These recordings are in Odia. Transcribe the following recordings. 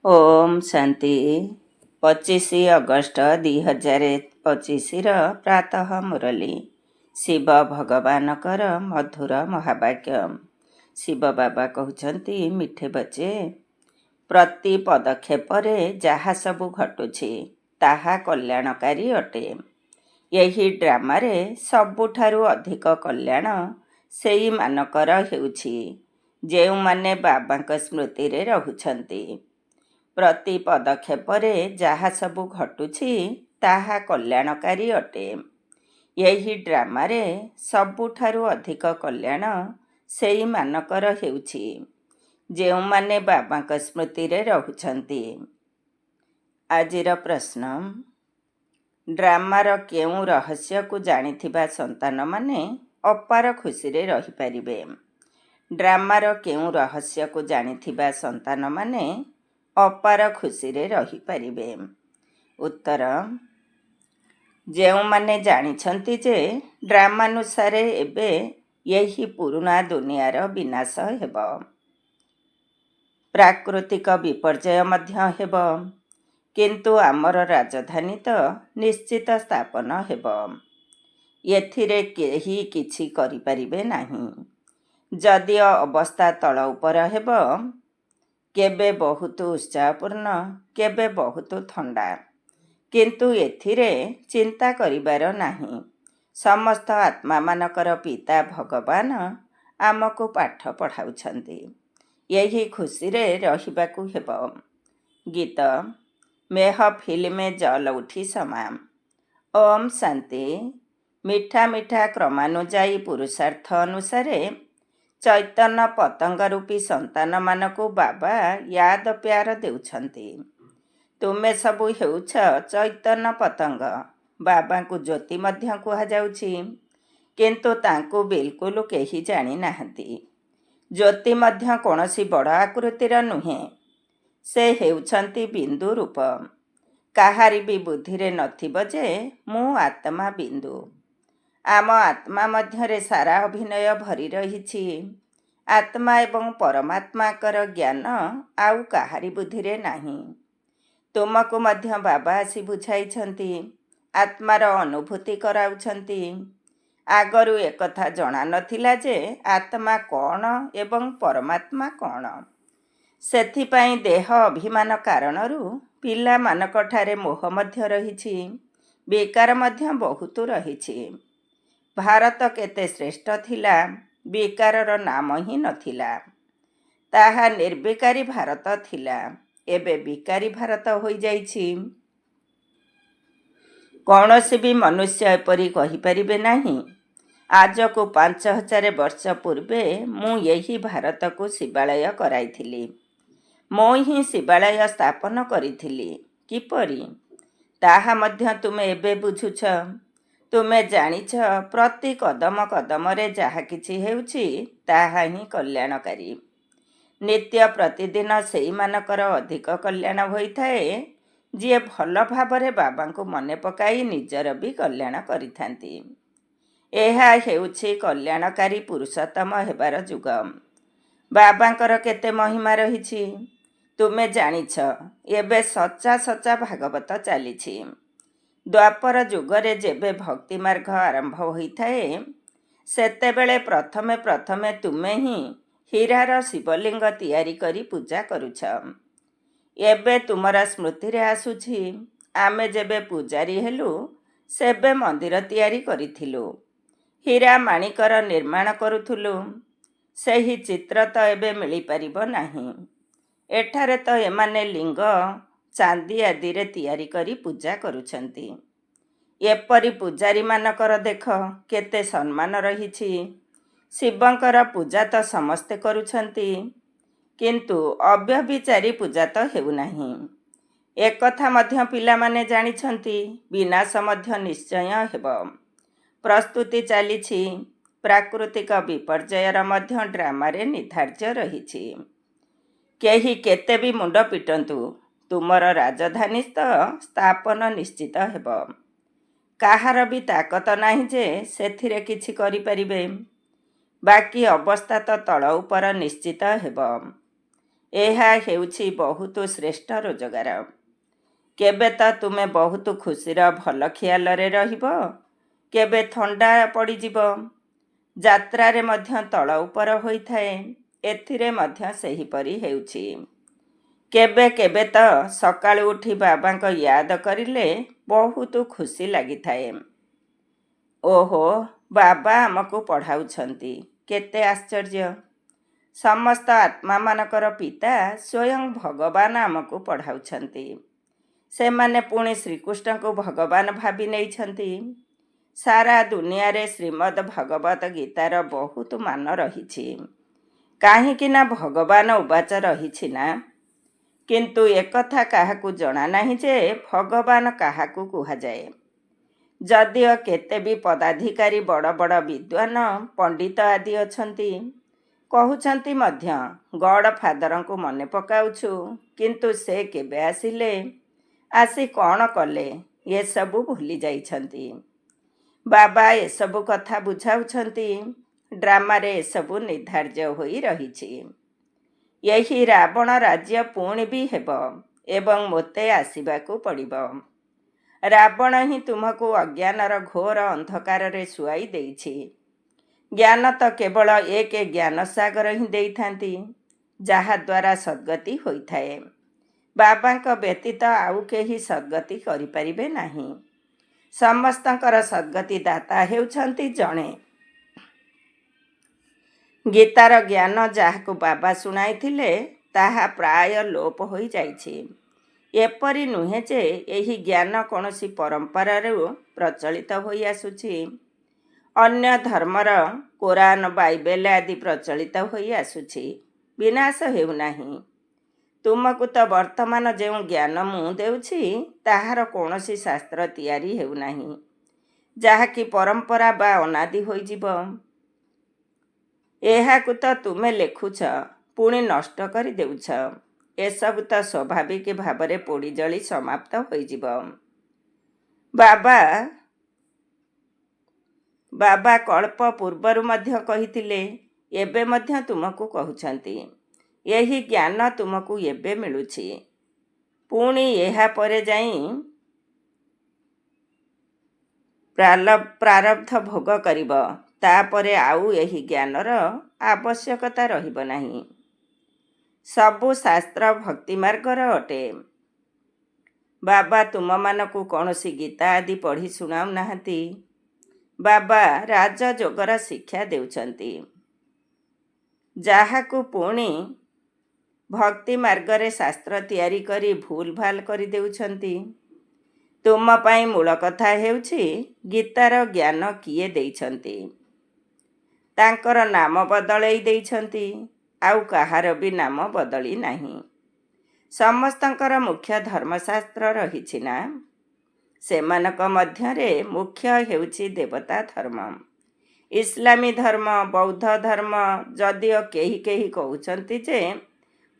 ଓମ୍ ଶାନ୍ତି। 25 ଅଗଷ୍ଟ 2025ର ପ୍ରାତଃ ମୁରଲୀ। ଶିବ ଭଗବାନଙ୍କର ମଧୁର ମହାବାକ୍ୟ। ଶିବ ବାବା କହୁଛନ୍ତି, ମିଠେ ବଚେ, ପ୍ରତି ପଦକ୍ଷେପରେ ଯାହା ସବୁ ଘଟୁଛି ତାହା କଲ୍ୟାଣକାରୀ ଅଟେ। ଏହି ଡ୍ରାମାରେ ସବୁଠାରୁ ଅଧିକ କଲ୍ୟାଣ ସେଇମାନଙ୍କର ହେଉଛି ଯେଉଁମାନେ ବାବାଙ୍କ ସ୍ମୃତିରେ ରହୁଛନ୍ତି। ପ୍ରତି ପଦକ୍ଷେପରେ ଯାହା ସବୁ ଘଟୁଛି ତାହା କଲ୍ୟାଣକାରୀ ଅଟେ। ଏହି ଡ୍ରାମାରେ ସବୁଠାରୁ ଅଧିକ କଲ୍ୟାଣ ସେଇମାନଙ୍କର ହେଉଛି ଯେଉଁମାନେ ବାବାଙ୍କ ସ୍ମୃତିରେ ରହୁଛନ୍ତି। ଆଜିର ପ୍ରଶ୍ନ, ଡ୍ରାମାର କେଉଁ ରହସ୍ୟକୁ ଜାଣିଥିବା ସନ୍ତାନମାନେ ଅପାର ଖୁସିରେ ରହିପାରିବେ? ଡ୍ରାମାର କେଉଁ ରହସ୍ୟକୁ ଜାଣିଥିବା ସନ୍ତାନମାନେ ଅପାର ଖୁସିରେ ରହିପାରିବେ? ଉତ୍ତର, ଯେଉଁମାନେ ଜାଣିଛନ୍ତି ଯେ ଡ୍ରାମାନୁସାରେ ଏବେ ଏହି ପୁରୁଣା ଦୁନିଆର ବିନାଶ ହେବ, ପ୍ରାକୃତିକ ବିପର୍ଯ୍ୟୟ ମଧ୍ୟ ହେବ, କିନ୍ତୁ ଆମର ରାଜଧାନୀ ତ ନିଶ୍ଚିତ ସ୍ଥାପନ ହେବ। ଏଥିରେ କେହି କିଛି କରିପାରିବେ ନାହିଁ। ଯଦିଓ ଅବସ୍ଥା ତଳ ଉପର ହେବ, କେବେ ବହୁତ ଉତ୍ସାହପୂର୍ଣ୍ଣ, କେବେ ବହୁତ ଥଣ୍ଡା, କିନ୍ତୁ ଏଥିରେ ଚିନ୍ତା କରିବାର ନାହିଁ। ସମସ୍ତ ଆତ୍ମାମାନଙ୍କର ପିତା ଭଗବାନ ଆମକୁ ପାଠ ପଢ଼ାଉଛନ୍ତି। ଏହି ଖୁସିରେ ରହିବାକୁ ହେବ। ଗୀତ ମେହଫିଲ୍ ମେ ଜଲ ଉଠି ସମା। ଓମ୍ ଶାନ୍ତି। ମିଠା ମିଠା କ୍ରମାନୁଯାୟୀ ପୁରୁଷାର୍ଥ ଅନୁସାରେ ଚୈତନ୍ୟ ପତଙ୍ଗ ରୂପୀ ସନ୍ତାନମାନଙ୍କୁ ବାବା ୟାଦ ପ୍ୟାର ଦେଉଛନ୍ତି। ତୁମେ ସବୁ ହେଉଛ ଚୈତନ୍ୟ ପତଙ୍ଗ। ବାବାଙ୍କୁ ଜ୍ୟୋତି ମଧ୍ୟ କୁହାଯାଉଛି, କିନ୍ତୁ ତାଙ୍କୁ ବିଲକୁଲ କେହି ଜାଣିନାହାନ୍ତି। ଜ୍ୟୋତି ମଧ୍ୟ କୌଣସି ବଡ଼ ଆକୃତିର ନୁହେଁ। ସେ ହେଉଛନ୍ତି ବିନ୍ଦୁ ରୂପ। କାହାରି ବି ବୁଦ୍ଧିରେ ନଥିବ ଯେ ମୁଁ ଆତ୍ମା ବିନ୍ଦୁ। ଆମ ଆତ୍ମା ମଧ୍ୟରେ ସାରା ଅଭିନୟ ଭରି ରହିଛି। ଆତ୍ମା ଏବଂ ପରମାତ୍ମାଙ୍କର ଜ୍ଞାନ ଆଉ କାହାରି ବୁଦ୍ଧିରେ ନାହିଁ। ତୁମକୁ ମଧ୍ୟ ବାବା ଆସି ବୁଝାଇଛନ୍ତି, ଆତ୍ମାର ଅନୁଭୂତି କରାଉଛନ୍ତି। ଆଗରୁ ଏକଥା ଜଣା ନଥିଲା ଯେ ଆତ୍ମା କ'ଣ ଏବଂ ପରମାତ୍ମା କ'ଣ। ସେଥିପାଇଁ ଦେହ ଅଭିମାନ କାରଣରୁ ପିଲାମାନଙ୍କଠାରେ ମୋହ ମଧ୍ୟ ରହିଛି, ବିକାର ମଧ୍ୟ ବହୁତ ରହିଛି। ଭାରତ କେତେ ଶ୍ରେଷ୍ଠ ଥିଲା, ବିକାରର ନାମ ହିଁ ନଥିଲା। ତାହା ନିର୍ବିକାରୀ ଭାରତ ଥିଲା, ଏବେ ବିକାରୀ ଭାରତ ହୋଇଯାଇଛି। କୌଣସି ବି ମନୁଷ୍ୟ ଏପରି କହିପାରିବେ ନାହିଁ, ଆଜକୁ 5000 ବର୍ଷ ପୂର୍ବେ ମୁଁ ଏହି ଭାରତକୁ ଶିବାଳୟ କରାଇଥିଲି। ମୁଁ ହିଁ ଶିବାଳୟ ସ୍ଥାପନ କରିଥିଲି। କିପରି? ତାହା ମଧ୍ୟ ତୁମେ ଏବେ ବୁଝୁଛ। ତୁମେ ଜାଣିଛ ପ୍ରତି କଦମ କଦମରେ ଯାହା କିଛି ହେଉଛି ତାହା ହିଁ କଲ୍ୟାଣକାରୀ। ନିତ୍ୟ ପ୍ରତିଦିନ ସେଇମାନଙ୍କର ଅଧିକ କଲ୍ୟାଣ ହୋଇଥାଏ ଯିଏ ଭଲ ଭାବରେ ବାବାଙ୍କୁ ମନେ ପକାଇ ନିଜର ବି କଲ୍ୟାଣ କରିଥାନ୍ତି। ଏହା ହେଉଛି କଲ୍ୟାଣକାରୀ ପୁରୁଷୋତ୍ତମ ହେବାର ଯୁଗ। ବାବାଙ୍କର କେତେ ମହିମା ରହିଛି ତୁମେ ଜାଣିଛ। ଏବେ ସଚା ସଚା ଭାଗବତ ଚାଲିଛି। ଦ୍ୱାପର ଯୁଗରେ ଯେବେ ଭକ୍ତି ମାର୍ଗ ଆରମ୍ଭ ହୋଇଥାଏ, ସେତେବେଳେ ପ୍ରଥମେ ପ୍ରଥମେ ତୁମେ ହିଁ ହୀରାର ଶିବଲିଙ୍ଗ ତିଆରି କରି ପୂଜା କରୁଛ। ଏବେ ତୁମର ସ୍ମୃତିରେ ଆସୁଛି, ଆମେ ଯେବେ ପୂଜାରୀ ହେଲୁ ସେବେ ମନ୍ଦିର ତିଆରି କରିଥିଲୁ, ହୀରା ମାଣିକର ନିର୍ମାଣ କରୁଥିଲୁ। ସେହି ଚିତ୍ର ତ ଏବେ ମିଳିପାରିବ ନାହିଁ। ଏଠାରେ ତ ଏମାନେ ଲିଙ୍ଗ ଚାନ୍ଦି ଆଦିରେ ତିଆରି କରି ପୂଜା କରୁଛନ୍ତି। ଏପରି ପୂଜାରୀମାନଙ୍କର ଦେଖ କେତେ ସମ୍ମାନ ରହିଛି। ଶିବଙ୍କର ପୂଜା ତ ସମସ୍ତେ କରୁଛନ୍ତି, କିନ୍ତୁ ଅବ୍ୟଭିଚାରୀ ପୂଜା ତ ହେଉନାହିଁ। ଏକଥା ମଧ୍ୟ ପିଲାମାନେ ଜାଣିଛନ୍ତି, ବିନାଶ ମଧ୍ୟ ନିଶ୍ଚୟ ହେବ। ପ୍ରସ୍ତୁତି ଚାଲିଛି। ପ୍ରାକୃତିକ ବିପର୍ଯ୍ୟୟର ମଧ୍ୟ ଡ୍ରାମାରେ ନିର୍ଦ୍ଧାର୍ଯ୍ୟ ରହିଛି। କେହି କେତେ ବି ମୁଣ୍ଡ ପିଟନ୍ତୁ, ତୁମର ରାଜଧାନୀ ତ ସ୍ଥାପନ ନିଶ୍ଚିତ ହେବ। କାହାର ବି ତାକତ ନାହିଁ ଯେ ସେଥିରେ କିଛି କରିପାରିବେ। ବାକି ଅବସ୍ଥା ତ ତଳ ଉପର ନିଶ୍ଚିତ ହେବ। ଏହା ହେଉଛି ବହୁତ ଶ୍ରେଷ୍ଠ ରୋଜଗାର। କେବେ ତ ତୁମେ ବହୁତ ଖୁସିର ଭଲ ଖିଆଲରେ ରହିବ, କେବେ ଥଣ୍ଡା ପଡ଼ିଯିବ। ଯାତ୍ରାରେ ମଧ୍ୟ ତଳ ଉପର ହୋଇଥାଏ, ଏଥିରେ ମଧ୍ୟ ସେହିପରି ହେଉଛି। କେବେ କେବେ ତ ସକାଳୁ ଉଠି ବାବାଙ୍କ ୟାଦ କରିଲେ ବହୁତ ଖୁସି ଲାଗିଥାଏ। ଓହୋ, ବାବା ଆମକୁ ପଢ଼ାଉଛନ୍ତି, କେତେ ଆଶ୍ଚର୍ଯ୍ୟ! ସମସ୍ତ ଆତ୍ମାମାନଙ୍କର ପିତା ସ୍ୱୟଂ ଭଗବାନ ଆମକୁ ପଢ଼ାଉଛନ୍ତି। ସେମାନେ ପୁଣି ଶ୍ରୀକୃଷ୍ଣଙ୍କୁ ଭଗବାନ ଭାବି ନେଇଛନ୍ତି। ସାରା ଦୁନିଆରେ ଶ୍ରୀମଦ୍ ଭଗବତ ଗୀତାର ବହୁତ ମାନ ରହିଛି, କାହିଁକି ନା ଭଗବାନ ଉବାଚ ରହିଛି ନା। କିନ୍ତୁ ଏକଥା କାହାକୁ ଜଣା ନାହିଁ ଯେ ଭଗବାନ କାହାକୁ କୁହାଯାଏ। ଯଦିଓ କେତେ ବି ପଦାଧିକାରୀ ବଡ଼ ବଡ଼ ବିଦ୍ୱାନ ପଣ୍ଡିତ ଆଦି ଅଛନ୍ତି, କହୁଛନ୍ତି ମଧ୍ୟ ଗଡ଼ ଫାଦରଙ୍କୁ ମନେ ପକାଉଛୁ, କିନ୍ତୁ ସେ କେବେ ଆସିଲେ, ଆସି କ'ଣ କଲେ, ଏସବୁ ଭୁଲି ଯାଇଛନ୍ତି। ବାବା ଏସବୁ କଥା ବୁଝାଉଛନ୍ତି। ଡ୍ରାମାରେ ଏସବୁ ନିର୍ଦ୍ଧାର୍ଯ୍ୟ ହୋଇ ରହିଛି। ଏହି ରାବଣ ରାଜ୍ୟ ପୁଣି ବି ହେବ ଏବଂ ମୋତେ ଆସିବାକୁ ପଡ଼ିବ। ରାବଣ ହିଁ ତୁମକୁ ଅଜ୍ଞାନର ଘୋର ଅନ୍ଧକାରରେ ଶୁଆଇ ଦେଇଛି। ଜ୍ଞାନ ତ କେବଳ ଏକ ଜ୍ଞାନ ସାଗର ହିଁ ଦେଇଥାନ୍ତି, ଯାହାଦ୍ୱାରା ସଦ୍ଗତି ହୋଇଥାଏ। ବାବାଙ୍କ ବ୍ୟତୀତ ଆଉ କେହି ସଦ୍ଗତି କରିପାରିବେ ନାହିଁ। ସମସ୍ତଙ୍କର ସଦ୍ଗତି ଦାତା ହେଉଛନ୍ତି ଜଣେ। ଗୀତାର ଜ୍ଞାନ ଯାହାକୁ ବାବା ଶୁଣାଇଥିଲେ, ତାହା ପ୍ରାୟ ଲୋପ ହୋଇଯାଇଛି। ଏପରି ନୁହେଁ ଯେ ଏହି ଜ୍ଞାନ କୌଣସି ପରମ୍ପରାରୁ ପ୍ରଚଳିତ ହୋଇ ଆସୁଛି। ଅନ୍ୟ ଧର୍ମର କୋରାନ, ବାଇବେଲ ଆଦି ପ୍ରଚଳିତ ହୋଇ ଆସୁଛି, ବିନାଶ ହେଉନାହିଁ। ତୁମକୁ ତ ବର୍ତ୍ତମାନ ଯେଉଁ ଜ୍ଞାନ ମୁଁ ଦେଉଛି, ତାହାର କୌଣସି ଶାସ୍ତ୍ର ତିଆରି ହେଉନାହିଁ, ଯାହାକି ପରମ୍ପରା ବା ଅନାଦି ହୋଇଯିବ। ଏହାକୁ ତ ତୁମେ ଲେଖୁଛ, ପୁଣି ନଷ୍ଟ କରି ଦେଉଛ। ଏସବୁ ତ ସ୍ୱାଭାବିକ ଭାବରେ ପୋଡ଼ି ଜଳି ସମାପ୍ତ ହୋଇଯିବ। ବାବା କଳ୍ପ ପୂର୍ବରୁ ମଧ୍ୟ କହିଥିଲେ, ଏବେ ମଧ୍ୟ ତୁମକୁ କହୁଛନ୍ତି। ଏହି ଜ୍ଞାନ ତୁମକୁ ଏବେ ମିଳୁଛି, ପୁଣି ଏହା ପରେ ଯାଇ ପ୍ରାରବ୍ଧ ଭୋଗ କରିବ। ତାପରେ ଆଉ ଏହି ଜ୍ଞାନର ଆବଶ୍ୟକତା ରହିବ ନାହିଁ। ସବୁ ଶାସ୍ତ୍ର ଭକ୍ତି ମାର୍ଗର ଅଟେ। ବାବା ତୁମମାନଙ୍କୁ କୌଣସି ଗୀତା ଆଦି ପଢ଼ି ଶୁଣାଉ ନାହାନ୍ତି। ବାବା ରାଜଯୋଗର ଶିକ୍ଷା ଦେଉଛନ୍ତି, ଯାହାକୁ ପୁଣି ଭକ୍ତି ମାର୍ଗରେ ଶାସ୍ତ୍ର ତିଆରି କରି ଭୁଲ ଭାଲ କରିଦେଉଛନ୍ତି। ତୁମ ପାଇଁ ମୂଳ କଥା ହେଉଛି ଗୀତାର ଜ୍ଞାନ କିଏ ଦେଇଛନ୍ତି। ତାଙ୍କର ନାମ ବଦଳେଇ ଦେଇଛନ୍ତି, ଆଉ କାହାର ବି ନାମ ବଦଳି ନାହିଁ। ସମସ୍ତଙ୍କର ମୁଖ୍ୟ ଧର୍ମଶାସ୍ତ୍ର ରହିଛି ନା। ସେମାନଙ୍କ ମଧ୍ୟରେ ମୁଖ୍ୟ ହେଉଛି ଦେବତା ଧର୍ମ, ଇସଲାମୀ ଧର୍ମ, ବୌଦ୍ଧ ଧର୍ମ। ଯଦିଓ କେହି କେହି କହୁଛନ୍ତି ଯେ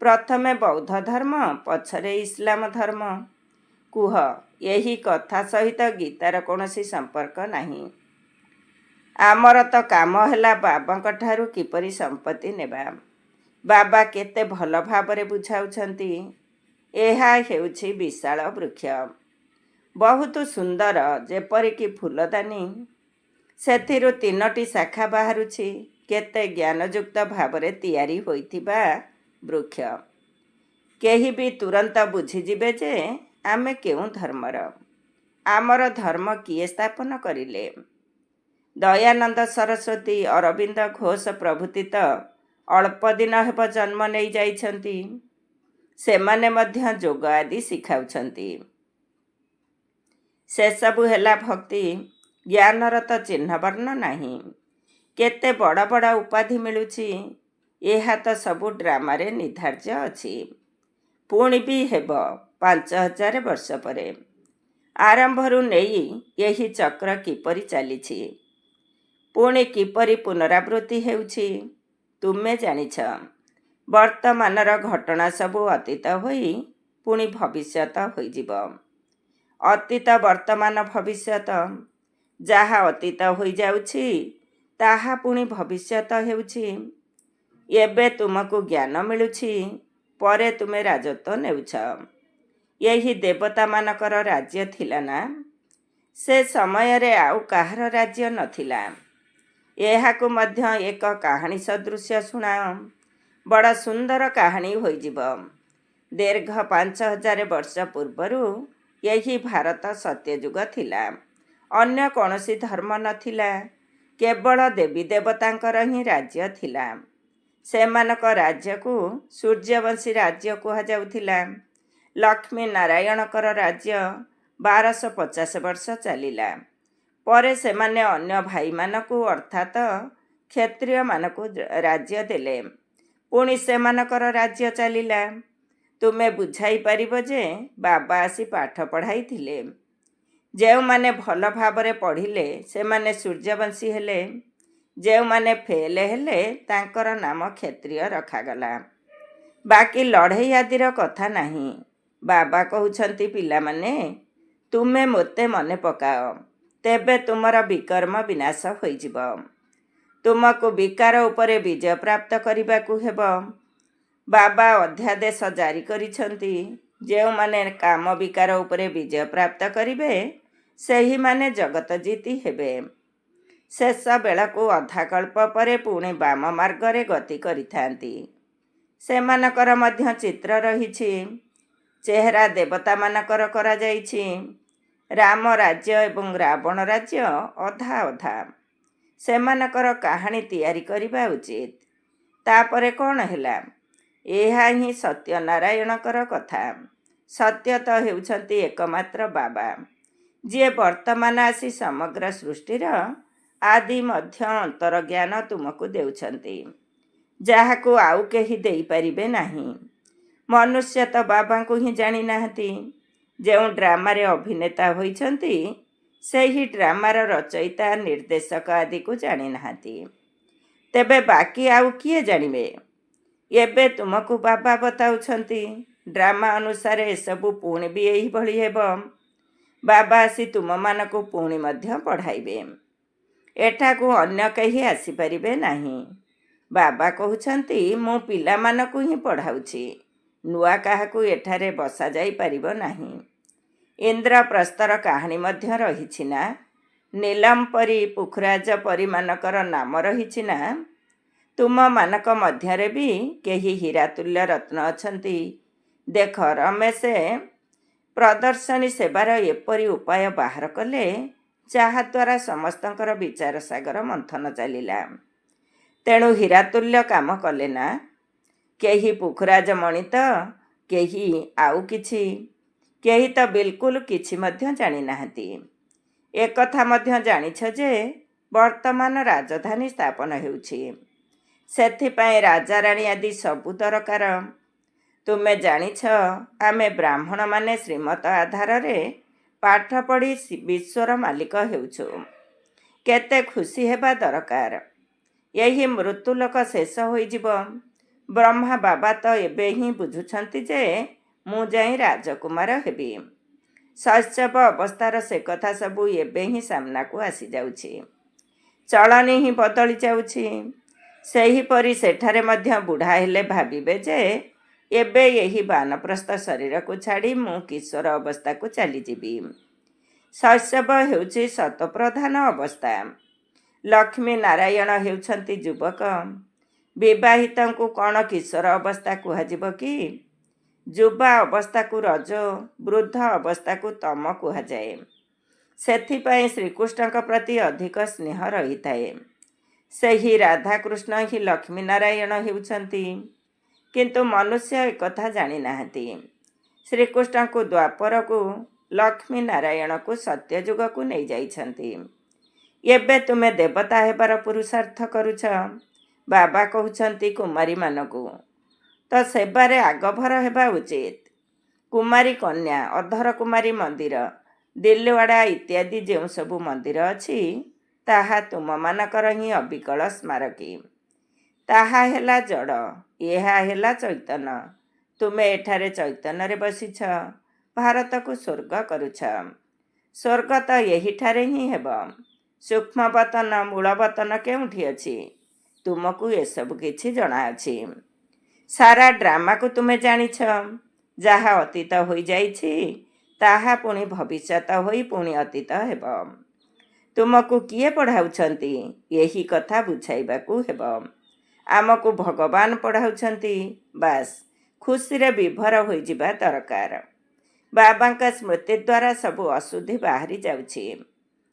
ପ୍ରଥମେ ବୌଦ୍ଧ ଧର୍ମ, ପଛରେ ଇସଲାମ ଧର୍ମ। କୁହ, ଏହି କଥା ସହିତ ଗୀତାର କୌଣସି ସମ୍ପର୍କ ନାହିଁ। ଆମର ତ କାମ ହେଲା ବାବାଙ୍କ ଠାରୁ କିପରି ସମ୍ପତ୍ତି ନେବା। ବାବା କେତେ ଭଲ ଭାବରେ ବୁଝାଉଛନ୍ତି। ଏହା ହେଉଛି ବିଶାଳ ବୃକ୍ଷ, ବହୁତ ସୁନ୍ଦର, ଯେପରିକି ଫୁଲଦାନୀ। ସେଥିରୁ 3ଟି ଶାଖା ବାହାରୁଛି। କେତେ ଜ୍ଞାନଯୁକ୍ତ ଭାବରେ ତିଆରି ହୋଇଥିବା ବୃକ୍ଷ। କେହି ବି ତୁରନ୍ତ ବୁଝିଯିବେ ଯେ ଆମେ କେଉଁ ଧର୍ମର। ଆମର ଧର୍ମ କିଏ ସ୍ଥାପନ କରିଲେ? ଦୟାନନ୍ଦ ସରସ୍ୱତୀ, ଅରବିନ୍ଦ ଘୋଷ ପ୍ରଭୃତି ତ ଅଳ୍ପ ଦିନ ହେବ ଜନ୍ମ ନେଇ ଯାଇଛନ୍ତି। ସେମାନେ ମଧ୍ୟ ଯୋଗ ଆଦି ଶିଖାଉଛନ୍ତି। ସେସବୁ ହେଲା ଭକ୍ତି। ଜ୍ଞାନର ତ ଚିହ୍ନବର୍ଣ୍ଣ ନାହିଁ। କେତେ ବଡ଼ ବଡ଼ ଉପାଧି ମିଳୁଛି। ଏହା ତ ସବୁ ଡ୍ରାମାରେ ନିର୍ଦ୍ଧାର୍ଯ୍ୟ ଅଛି। ପୁଣି ବି ହେବ 5000 ବର୍ଷ ପରେ। ଆରମ୍ଭରୁ ନେଇ ଏହି ଚକ୍ର କିପରି ଚାଲିଛି, ପୁଣି କିପରି ପୁନରାବୃତ୍ତି ହେଉଛି, ତୁମେ ଜାଣିଛ। ବର୍ତ୍ତମାନର ଘଟଣା ସବୁ ଅତୀତ ହୋଇ ପୁଣି ଭବିଷ୍ୟତ ହୋଇଯିବ। ଅତୀତ, ବର୍ତ୍ତମାନ, ଭବିଷ୍ୟତ। ଯାହା ଅତୀତ ହୋଇଯାଉଛି, ତାହା ପୁଣି ଭବିଷ୍ୟତ ହେଉଛି। ଏବେ ତୁମକୁ ଜ୍ଞାନ ମିଳୁଛି, ପରେ ତୁମେ ରାଜତ୍ୱ ନେଉଛ। ଏହି ଦେବତାମାନଙ୍କର ରାଜ୍ୟ ଥିଲା ନା? ସେ ସମୟରେ ଆଉ କାହାର ରାଜ୍ୟ ନଥିଲା। ଏହାକୁ ମଧ୍ୟ ଏକ କାହାଣୀ ସଦୃଶ୍ୟ ଶୁଣାଅ। ବଡ଼ ସୁନ୍ଦର କାହାଣୀ ହୋଇଯିବ। ଦୀର୍ଘ 5000 ବର୍ଷ ପୂର୍ବରୁ ଏହି ଭାରତ ସତ୍ୟଯୁଗ ଥିଲା। ଅନ୍ୟ କୌଣସି ଧର୍ମ ନଥିଲା। କେବଳ ଦେବୀ ଦେବତାଙ୍କର ହିଁ ରାଜ୍ୟ ଥିଲା। ସେମାନଙ୍କ ରାଜ୍ୟକୁ ସୂର୍ଯ୍ୟବଂଶୀ ରାଜ୍ୟ କୁହାଯାଉଥିଲା। ଲକ୍ଷ୍ମୀ ନାରାୟଣଙ୍କର ରାଜ୍ୟ 1250 ବର୍ଷ ଚାଲିଲା। ପରେ ସେମାନେ ଅନ୍ୟ ଭାଇମାନଙ୍କୁ ଅର୍ଥାତ୍ କ୍ଷତ୍ରିୟମାନଙ୍କୁ ରାଜ୍ୟ ଦେଲେ। ପୁଣି ସେମାନଙ୍କର ରାଜ୍ୟ ଚାଲିଲା। ତୁମେ ବୁଝାଇ ପାରିବ ଯେ ବାବା ଆସି ପାଠ ପଢ଼ାଇଥିଲେ। ଯେଉଁମାନେ ଭଲ ଭାବରେ ପଢ଼ିଲେ ସେମାନେ ସୂର୍ଯ୍ୟବଂଶୀ ହେଲେ। ଯେଉଁମାନେ ଫେଲ୍ ହେଲେ ତାଙ୍କର ନାମ କ୍ଷତ୍ରିୟ ରଖାଗଲା। ବାକି ଲଢ଼େଇ ଆଦିର କଥା ନାହିଁ। ବାବା କହୁଛନ୍ତି, ପିଲାମାନେ, ତୁମେ ମୋତେ ମନେ ପକାଅ, ତେବେ ତୁମର ବିକର୍ମ ବିନାଶ ହୋଇଯିବ। ତୁମକୁ ବିକାର ଉପରେ ବିଜୟ ପ୍ରାପ୍ତ କରିବାକୁ ହେବ। ବାବା ଅଧ୍ୟାଦେଶ ଜାରି କରିଛନ୍ତି, ଯେଉଁମାନେ କାମ ବିକାର ଉପରେ ବିଜୟ ପ୍ରାପ୍ତ କରିବେ ସେହିମାନେ ଜଗତ ଜିତି ହେବେ। ଶେଷ ବେଳକୁ ଅଧାକଳ୍ପ ପରେ ପୁଣି ବାମ ମାର୍ଗରେ ଗତି କରିଥାନ୍ତି। ସେମାନଙ୍କର ମଧ୍ୟ ଚିତ୍ର ରହିଛି। ଚେହେରା ଦେବତାମାନଙ୍କର କରାଯାଇଛି। ରାମ ରାଜ୍ୟ ଏବଂ ରାବଣ ରାଜ୍ୟ ଅଧା ଅଧା। ସେମାନଙ୍କର କାହାଣୀ ତିଆରି କରିବା ଉଚିତ। ତାପରେ କ'ଣ ହେଲା? ଏହା ହିଁ ସତ୍ୟନାରାୟଣଙ୍କର କଥା। ସତ୍ୟ ତ ହେଉଛନ୍ତି ଏକମାତ୍ର ବାବା, ଯିଏ ବର୍ତ୍ତମାନ ଆସି ସମଗ୍ର ସୃଷ୍ଟିର ଆଦି ମଧ୍ୟ ଅନ୍ତର ଜ୍ଞାନ ତୁମକୁ ଦେଉଛନ୍ତି, ଯାହାକୁ ଆଉ କେହି ଦେଇପାରିବେ ନାହିଁ। ମନୁଷ୍ୟ ତ ବାବାଙ୍କୁ ହିଁ ଜାଣିନାହାନ୍ତି। ଯେଉଁ ଡ୍ରାମାରେ ଅଭିନେତା ହୋଇଛନ୍ତି ସେହି ଡ୍ରାମାର ରଚୟିତା, ନିର୍ଦ୍ଦେଶକ ଆଦିକୁ ଜାଣିନାହାନ୍ତି। ତେବେ ବାକି ଆଉ କିଏ ଜାଣିବେ? ଏବେ ତୁମକୁ ବାବା ବତାଉଛନ୍ତି। ଡ୍ରାମା ଅନୁସାରେ ଏସବୁ ପୁଣି ବି ଏହିଭଳି ହେବ। ବାବା ଆସି ତୁମମାନଙ୍କୁ ପୁଣି ମଧ୍ୟ ପଢ଼ାଇବେ। ଏଠାକୁ ଅନ୍ୟ କେହି ଆସିପାରିବେ ନାହିଁ। ବାବା କହୁଛନ୍ତି, ମୁଁ ପିଲାମାନଙ୍କୁ ହିଁ ପଢ଼ାଉଛି। ନୂଆ କାହାକୁ ଏଠାରେ ବସାଯାଇପାରିବ ନାହିଁ। ଇନ୍ଦ୍ରପ୍ରସ୍ଥର କାହାଣୀ ମଧ୍ୟ ରହିଛି ନା? ନୀଲମ ପରି, ପୁଖରାଜ ପରୀମାନଙ୍କର ନାମ ରହିଛି ନା? ତୁମମାନଙ୍କ ମଧ୍ୟରେ ବି କେହି ହୀରାତୁଲ୍ୟ ରତ୍ନ ଅଛନ୍ତି। ଦେଖ, ରମେଶ ପ୍ରଦର୍ଶନୀ ସେବାର ଏପରି ଉପାୟ ବାହାର କଲେ ଯାହାଦ୍ୱାରା ସମସ୍ତଙ୍କର ବିଚାର ସାଗର ମନ୍ଥନ ଚାଲିଲା। ତେଣୁ ହୀରାତୁଲ୍ୟ କାମ କଲେ ନା? କେହି ପୁଖରାଜ ମଣି ତ, କେହି ଆଉ କିଛି। କେହି ତ ବିଲକୁଲ କିଛି ମଧ୍ୟ ଜାଣିନାହାନ୍ତି। ଏକଥା ମଧ୍ୟ ଜାଣିଛ ଯେ ବର୍ତ୍ତମାନ ରାଜଧାନୀ ସ୍ଥାପନ ହେଉଛି। ସେଥିପାଇଁ ରାଜାରାଣୀ ଆଦି ସବୁ ଦରକାର। ତୁମେ ଜାଣିଛ, ଆମେ ବ୍ରାହ୍ମଣମାନେ ଶ୍ରୀମତ ଆଧାରରେ ପାଠ ପଢ଼ି ବିଶ୍ୱର ମାଲିକ ହେଉଛୁ। କେତେ ଖୁସି ହେବା ଦରକାର। ଏହି ମୃତ୍ୟୁଲୋକ ଶେଷ ହୋଇଯିବ। ବ୍ରହ୍ମା ବାବା ତ ଏବେ ହିଁ ବୁଝୁଛନ୍ତି ଯେ ମୁଁ ଯାଇ ରାଜକୁମାର ହେବି। ଶୈଶବ ଅବସ୍ଥାର ସେ କଥା ସବୁ ଏବେ ହିଁ ସାମ୍ନାକୁ ଆସିଯାଉଛି। ଚଳଣି ହିଁ ବଦଳି ଯାଉଛି। ସେହିପରି ସେଠାରେ ମଧ୍ୟ ବୁଢ଼ା ହେଲେ ଭାବିବେ ଯେ ଏବେ ଏହି ବାନପ୍ରସ୍ଥ ଶରୀରକୁ ଛାଡ଼ି ମୁଁ କିଶୋର ଅବସ୍ଥାକୁ ଚାଲିଯିବି। ଶୈଶବ ହେଉଛି ସତପ୍ରଧାନ ଅବସ୍ଥା। ଲକ୍ଷ୍ମୀ ନାରାୟଣ ହେଉଛନ୍ତି ଯୁବକ। ବିବାହିତଙ୍କୁ କ'ଣ କିଶୋର ଅବସ୍ଥା କୁହାଯିବ କି? ଯୁବା ଅବସ୍ଥାକୁ ରଜ, ବୃଦ୍ଧ ଅବସ୍ଥାକୁ ତମ କୁହାଯାଏ। ସେଥିପାଇଁ ଶ୍ରୀକୃଷ୍ଣଙ୍କ ପ୍ରତି ଅଧିକ ସ୍ନେହ ରହିଥାଏ। ସେହି ରାଧାକୃଷ୍ଣ ହିଁ ଲକ୍ଷ୍ମୀ ନାରାୟଣ ହେଉଛନ୍ତି। କିନ୍ତୁ ମନୁଷ୍ୟ ଏକଥା ଜାଣିନାହାନ୍ତି। ଶ୍ରୀକୃଷ୍ଣଙ୍କୁ ଦ୍ୱାପରକୁ, ଲକ୍ଷ୍ମୀ ନାରାୟଣକୁ ସତ୍ୟଯୁଗକୁ ନେଇଯାଇଛନ୍ତି। ଏବେ ତୁମେ ଦେବତା ହେବାର ପୁରୁଷାର୍ଥ କରୁଛ। ବାବା କହୁଛନ୍ତି କୁମାରୀମାନଙ୍କୁ ତ ସେବାରେ ଆଗଭର ହେବା ଉଚିତ। କୁମାରୀ କନ୍ୟା, ଅଧର କୁମାରୀ ମନ୍ଦିର, ଦିଲୱାଡ଼ା ଇତ୍ୟାଦି ଯେଉଁ ସବୁ ମନ୍ଦିର ଅଛି ତାହା ତୁମମାନଙ୍କର ହିଁ ଅବିକଳ ସ୍ମାରକୀ। ତାହା ହେଲା ଜଡ଼, ଏହା ହେଲା ଚୈତନ୍ୟ। ତୁମେ ଏଠାରେ ଚୈତନ୍ୟରେ ବସିଛ, ଭାରତକୁ ସ୍ୱର୍ଗ କରୁଛ। ସ୍ୱର୍ଗ ତ ଏହିଠାରେ ହିଁ ହେବ। ସୂକ୍ଷ୍ମବତନ, ମୂଳବତନ କେଉଁଠି ଅଛି? ତୁମକୁ ଏସବୁ କିଛି ଜଣାଅଛି। ସାରା ଡ୍ରାମାକୁ ତୁମେ ଜାଣିଛ। ଯାହା ଅତୀତ ହୋଇଯାଇଛି ତାହା ପୁଣି ଭବିଷ୍ୟତ ହୋଇ ପୁଣି ଅତୀତ ହେବ। ତୁମକୁ କିଏ ପଢ଼ାଉଛନ୍ତି? ଏହି କଥା ବୁଝାଇବାକୁ ହେବ। ଆମକୁ ଭଗବାନ ପଢ଼ାଉଛନ୍ତି। ବାସ୍ ଖୁସିରେ ବିଭୋର ହୋଇଯିବା ଦରକାର। ବାବାଙ୍କ ସ୍ମୃତି ଦ୍ୱାରା ସବୁ ଅଶୁଦ୍ଧି ବାହାରି ଯାଉଛି।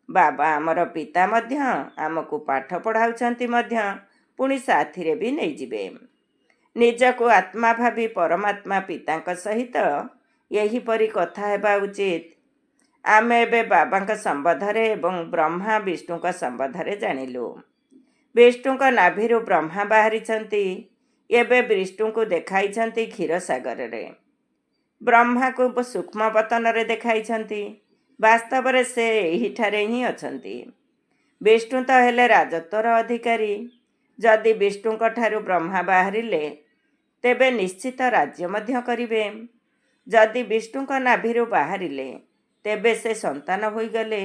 ବାବା ଆମର ପିତା ମଧ୍ୟ, ଆମକୁ ପାଠ ପଢ଼ାଉଛନ୍ତି ମଧ୍ୟ, ପୁଣି ସାଥିରେ ବି ନେଇଯିବେ। ନିଜକୁ ଆତ୍ମା ଭାବି ପରମାତ୍ମା ପିତାଙ୍କ ସହିତ ଏହିପରି କଥା ହେବା ଉଚିତ। ଆମେ ଏବେ ବାବାଙ୍କ ସମ୍ବନ୍ଧରେ ଏବଂ ବ୍ରହ୍ମା ବିଷ୍ଣୁଙ୍କ ସମ୍ବନ୍ଧରେ ଜାଣିଲୁ। ବିଷ୍ଣୁଙ୍କ ନାଭିରୁ ବ୍ରହ୍ମା ବାହାରିଛନ୍ତି। ଏବେ ବିଷ୍ଣୁଙ୍କୁ ଦେଖାଇଛନ୍ତି କ୍ଷୀରସାଗରରେ। ବ୍ରହ୍ମାକୁ ସୂକ୍ଷ୍ମ ପତନରେ ଦେଖାଇଛନ୍ତି। ବାସ୍ତବରେ ସେ ଏହିଠାରେ ହିଁ ଅଛନ୍ତି। ବିଷ୍ଣୁ ତ ହେଲେ ରାଜତ୍ୱର ଅଧିକାରୀ। ଯଦି ବିଷ୍ଣୁଙ୍କ ଠାରୁ ବ୍ରହ୍ମା ବାହାରିଲେ ତେବେ ନିଶ୍ଚିତ ରାଜ୍ୟ ମଧ୍ୟ କରିବେ। ଯଦି ବିଷ୍ଣୁଙ୍କ ନାଭିରୁ ବାହାରିଲେ ତେବେ ସେ ସନ୍ତାନ ହୋଇଗଲେ।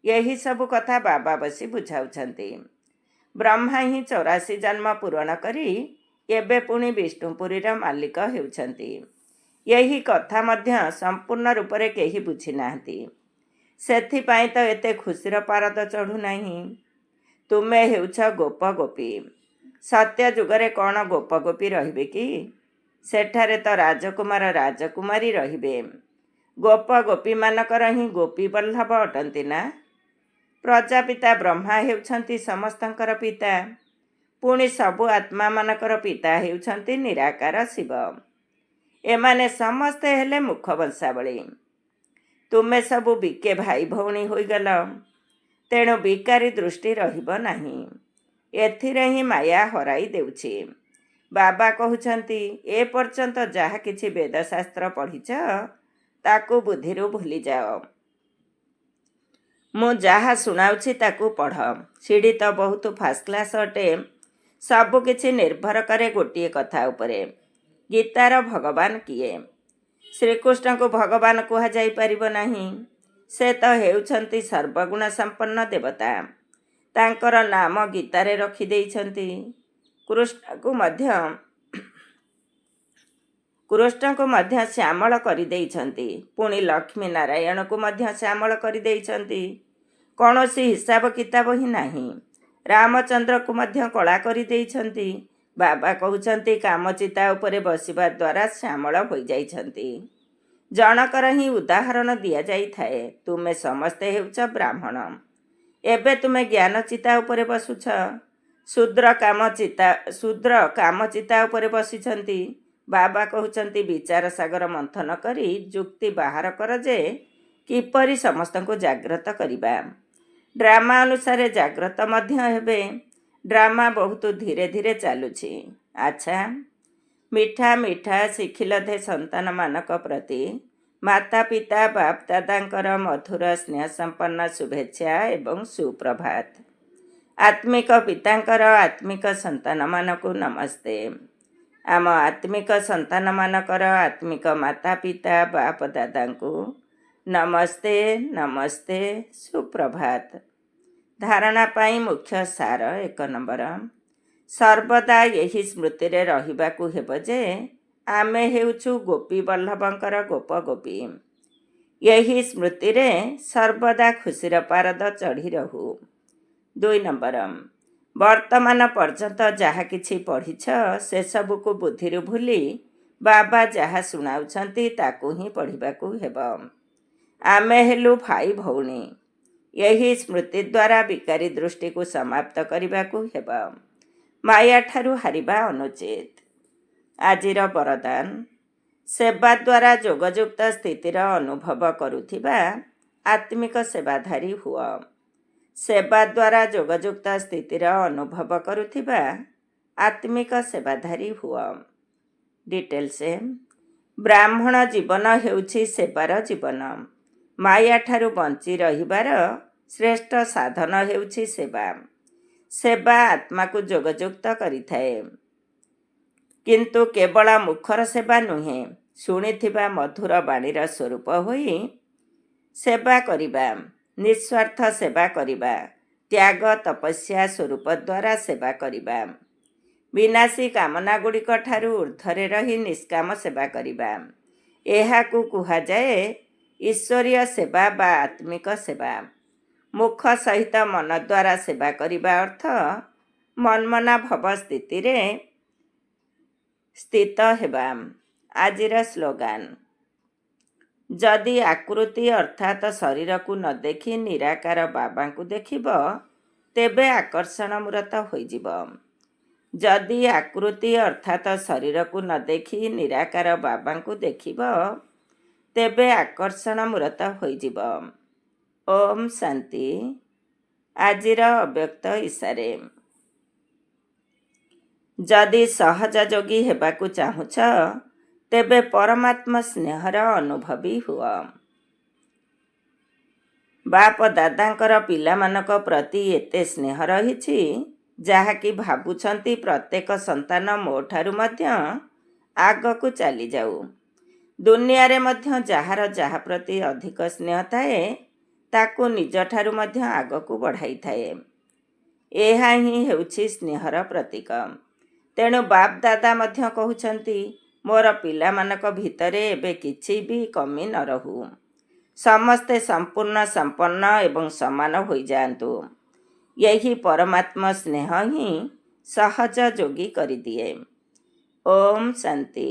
ଏହି ସବୁ କଥା ବାବା ବସି ବୁଝାଉଛନ୍ତି। ବ୍ରହ୍ମା ହିଁ 84 ଜନ୍ମ ପୂରଣ କରି ଏବେ ପୁଣି ବିଷ୍ଣୁପୁରୀର ମାଲିକ ହେଉଛନ୍ତି। ଏହି କଥା ମଧ୍ୟ ସମ୍ପୂର୍ଣ୍ଣ ରୂପରେ କେହି ବୁଝିନାହାନ୍ତି। ସେଥିପାଇଁ ତ ଏତେ ଖୁସିର ପାରଦ ଚଢ଼ୁନାହିଁ। ତୁମେ ହେଉଛ ଗୋପ ଗୋପୀ। ସତ୍ୟ ଯୁଗରେ କ'ଣ ଗୋପ ଗୋପୀ ରହିବେ କି? ସେଠାରେ ତ ରାଜକୁମାର ରାଜକୁମାରୀ ରହିବେ। ଗୋପ ଗୋପୀମାନଙ୍କର ହିଁ ଗୋପୀ ବଲ୍ଲଭ ଅଟନ୍ତି ନା? ପ୍ରଜାପିତା ବ୍ରହ୍ମା ହେଉଛନ୍ତି ସମସ୍ତଙ୍କର ପିତା। ପୁଣି ସବୁ ଆତ୍ମାମାନଙ୍କର ପିତା ହେଉଛନ୍ତି ନିରାକାର ଶିବ। ଏମାନେ ସମସ୍ତେ ହେଲେ ମୁଖ ବଂଶାବଳୀ। ତୁମେ ସବୁ ବିକେ ଭାଇ ଭଉଣୀ ହୋଇଗଲ। ତେଣୁ ବିକାରୀ ଦୃଷ୍ଟି ରହିବ ନାହିଁ। ଏଥିରେ ହିଁ ମାୟା ହରାଇ ଦେଉଛି। ବାବା କହୁଛନ୍ତି, ଏ ପର୍ଯ୍ୟନ୍ତ ଯାହା କିଛି ବେଦଶାସ୍ତ୍ର ପଢ଼ିଛ ତାକୁ ବୁଦ୍ଧିରୁ ଭୁଲିଯାଅ। ମୁଁ ଯାହା ଶୁଣାଉଛି ତାକୁ ପଢ଼। ସିଡ଼ି ତ ବହୁତ ଫାଷ୍ଟ କ୍ଲାସ୍ ଅଟେ। ସବୁକିଛି ନିର୍ଭର କରେ ଗୋଟିଏ କଥା ଉପରେ। ଗୀତାର ଭଗବାନ କିଏ? ଶ୍ରୀକୃଷ୍ଣଙ୍କୁ ଭଗବାନ କୁହାଯାଇପାରିବ ନାହିଁ। ସେ ତ ହେଉଛନ୍ତି ସର୍ବଗୁଣ ସମ୍ପନ୍ନ ଦେବତା। ତାଙ୍କର ନାମ ଗୀତାରେ ରଖିଦେଇଛନ୍ତି। କୃଷ୍ଣଙ୍କୁ ମଧ୍ୟ ଶ୍ୟାମଳ କରିଦେଇଛନ୍ତି। ପୁଣି ଲକ୍ଷ୍ମୀ ନାରାୟଣକୁ ମଧ୍ୟ ଶ୍ୟାମଳ କରିଦେଇଛନ୍ତି। କୌଣସି ହିସାବ କିତାବ ହିଁ ନାହିଁ। ରାମଚନ୍ଦ୍ରକୁ ମଧ୍ୟ କଳା କରିଦେଇଛନ୍ତି। ବାବା କହୁଛନ୍ତି କାମଚିତା ଉପରେ ବସିବା ଦ୍ୱାରା ଶ୍ୟାମଳ ହୋଇଯାଇଛନ୍ତି। ଜଣକର ହିଁ ଉଦାହରଣ ଦିଆଯାଇଥାଏ। ତୁମେ ସମସ୍ତେ ହେଉଛ ବ୍ରାହ୍ମଣ। ଏବେ ତୁମେ ଜ୍ଞାନଚିତା ଉପରେ ବସୁଛ। ଶୂଦ୍ର କାମଚିତା ଉପରେ ବସିଛନ୍ତି। ବାବା କହୁଛନ୍ତି ବିଚାର ସାଗର ମନ୍ଥନ କରି ଯୁକ୍ତି ବାହାର କର ଯେ କିପରି ସମସ୍ତଙ୍କୁ ଜାଗ୍ରତ କରିବା। ଡ୍ରାମା ଅନୁସାରେ ଜାଗ୍ରତ ମଧ୍ୟ ହେବେ। ଡ୍ରାମା ବହୁତ ଧୀରେ ଧୀରେ ଚାଲୁଛି। ଆଚ୍ଛା, ମିଠା ମିଠା ଶିଖିଲଧେ ସନ୍ତାନମାନଙ୍କ ପ୍ରତି ମାତା ପିତା ବାପ ଦାଦାଙ୍କର ମଧୁର ସ୍ନେହ ସମ୍ପନ୍ନ ଶୁଭେଚ୍ଛା ଏବଂ ସୁପ୍ରଭାତ। ଆତ୍ମିକ ପିତାଙ୍କର ଆତ୍ମିକ ସନ୍ତାନମାନଙ୍କୁ ନମସ୍ତେ। ଆମ ଆତ୍ମିକ ସନ୍ତାନମାନଙ୍କର ଆତ୍ମିକ ମାତା ପିତା ବାପ ଦାଦାଙ୍କୁ ନମସ୍ତେ ନମସ୍ତେ, ସୁପ୍ରଭାତ। ଧାରଣା ପାଇଁ ମୁଖ୍ୟ ସାର 1 ନମ୍ବର। ସର୍ବଦା ଏହି ସ୍ମୃତିରେ ରହିବାକୁ ହେବ ଯେ ଆମେ ହେଉଛୁ ଗୋପୀ ବଲ୍ଲଭଙ୍କର ଗୋପ ଗୋପୀ। ଏହି ସ୍ମୃତିରେ ସର୍ବଦା ଖୁସିର ପାରଦ ଚଢ଼ି ରହୁ। 2 ନମ୍ବର। ବର୍ତ୍ତମାନ ପର୍ଯ୍ୟନ୍ତ ଯାହା କିଛି ପଢ଼ିଛ ସେସବୁକୁ ବୁଦ୍ଧିରୁ ଭୁଲି ବାବା ଯାହା ଶୁଣାଉଛନ୍ତି ତାକୁ ହିଁ ପଢ଼ିବାକୁ ହେବ। ଆମେ ହେଲୁ ଭାଇ ଭଉଣୀ। ଏହି ସ୍ମୃତି ଦ୍ୱାରା ବିକାରୀ ଦୃଷ୍ଟିକୁ ସମାପ୍ତ କରିବାକୁ ହେବ। ମାୟାଠାରୁ ହାରିବା ଅନୁଚିତ। ଆଜିର ବରଦାନ। ସେବା ଦ୍ୱାରା ଯୋଗଯୁକ୍ତ ସ୍ଥିତିର ଅନୁଭବ କରୁଥିବା ଆତ୍ମିକ ସେବାଧାରୀ ହୁଅ। ସେବା ଦ୍ୱାରା ଯୋଗଯୁକ୍ତ ସ୍ଥିତିର ଅନୁଭବ କରୁଥିବା ଆତ୍ମିକ ସେବାଧାରୀ ହୁଅ। ଡିଟେଲ୍ସ। ବ୍ରାହ୍ମଣ ଜୀବନ ହେଉଛି ସେବାର ଜୀବନ। ମାୟାଠାରୁ ବଞ୍ଚି ରହିବାର ଶ୍ରେଷ୍ଠ ସାଧନ ହେଉଛି ସେବା। ସେବା ଆତ୍ମାକୁ ଯୋଗଯୁକ୍ତ କରିଥାଏ। କିନ୍ତୁ କେବଳ ମୁଖର ସେବା ନୁହେଁ, ଶୁଣିଥିବା ମଧୁର ବାଣୀର ସ୍ୱରୂପ ହୋଇ ସେବା କରିବା, ନିଃସ୍ୱାର୍ଥ ସେବା କରିବା, ତ୍ୟାଗ ତପସ୍ୟା ସ୍ୱରୂପ ଦ୍ୱାରା ସେବା କରିବା। ବିନାଶୀ କାମନାଗୁଡ଼ିକ ଠାରୁ ଉର୍ଦ୍ଧ୍ୱରେ ରହି ନିଷ୍କାମ ସେବା କରିବା। ଏହାକୁ କୁହାଯାଏ ଈଶ୍ୱରୀୟ ସେବା ବା ଆତ୍ମିକ ସେବା। ମୁଖ ସହିତ ମନ ଦ୍ୱାରା ସେବା କରିବା ଅର୍ଥ ମନ୍ମନା ଭବ ସ୍ଥିତିରେ ସ୍ଥିତ ହେବା। ଆଜିର ସ୍ଲୋଗାନ, ଯଦି ଆକୃତି ଅର୍ଥାତ୍ ଶରୀରକୁ ନ ଦେଖି ନିରାକାର ବାବାଙ୍କୁ ଦେଖିବ, ତେବେ ଆକର୍ଷଣ ମୂରତ ହୋଇଯିବ। ଯଦି ଆକୃତି ଅର୍ଥାତ୍ ଶରୀରକୁ ନ ଦେଖି ନିରାକାର ବାବାଙ୍କୁ ଦେଖିବ, ତେବେ ଆକର୍ଷଣ ମୂରତ ହୋଇଯିବ। ଓମ୍ ଶାନ୍ତି। ଆଜିର ଅବ୍ୟକ୍ତ ଇଶାରେ, ଯଦି ସହଜ ଯୋଗୀ ହେବାକୁ ଚାହୁଁଛ, ତେବେ ପରମାତ୍ମା ସ୍ନେହର ଅନୁଭବୀ ହୁଅ। ବାପ ଦାଦାଙ୍କର ପିଲାମାନଙ୍କ ପ୍ରତି ଏତେ ସ୍ନେହ ରହିଛି, ଯାହାକି ଭାବୁଛନ୍ତି ପ୍ରତ୍ୟେକ ସନ୍ତାନ ମୋ ଠାରୁ ମଧ୍ୟ ଆଗକୁ ଚାଲିଯାଉ। ଦୁନିଆରେ ମଧ୍ୟ ଯାହାର ଯାହା ପ୍ରତି ଅଧିକ ସ୍ନେହ ଥାଏ, ତାକୁ ନିଜଠାରୁ ମଧ୍ୟ ଆଗକୁ ବଢ଼ାଇଥାଏ। ଏହା ହିଁ ହେଉଛି ସ୍ନେହର ପ୍ରତୀକ। ତେଣୁ ବାପ ଦାଦା ମଧ୍ୟ କହୁଛନ୍ତି, ମୋର ପିଲାମାନଙ୍କ ଭିତରେ ଏବେ କିଛି ବି କମି ନ ରହୁ। ସମସ୍ତେ ସମ୍ପୂର୍ଣ୍ଣ ସମ୍ପନ୍ନ ଏବଂ ସମାନ ହୋଇଯାଆନ୍ତୁ। ଏହି ପରମାତ୍ମା ସ୍ନେହ ହିଁ ସହଜ ଯୋଗୀ କରିଦିଏ। ଓମ୍ ଶାନ୍ତି।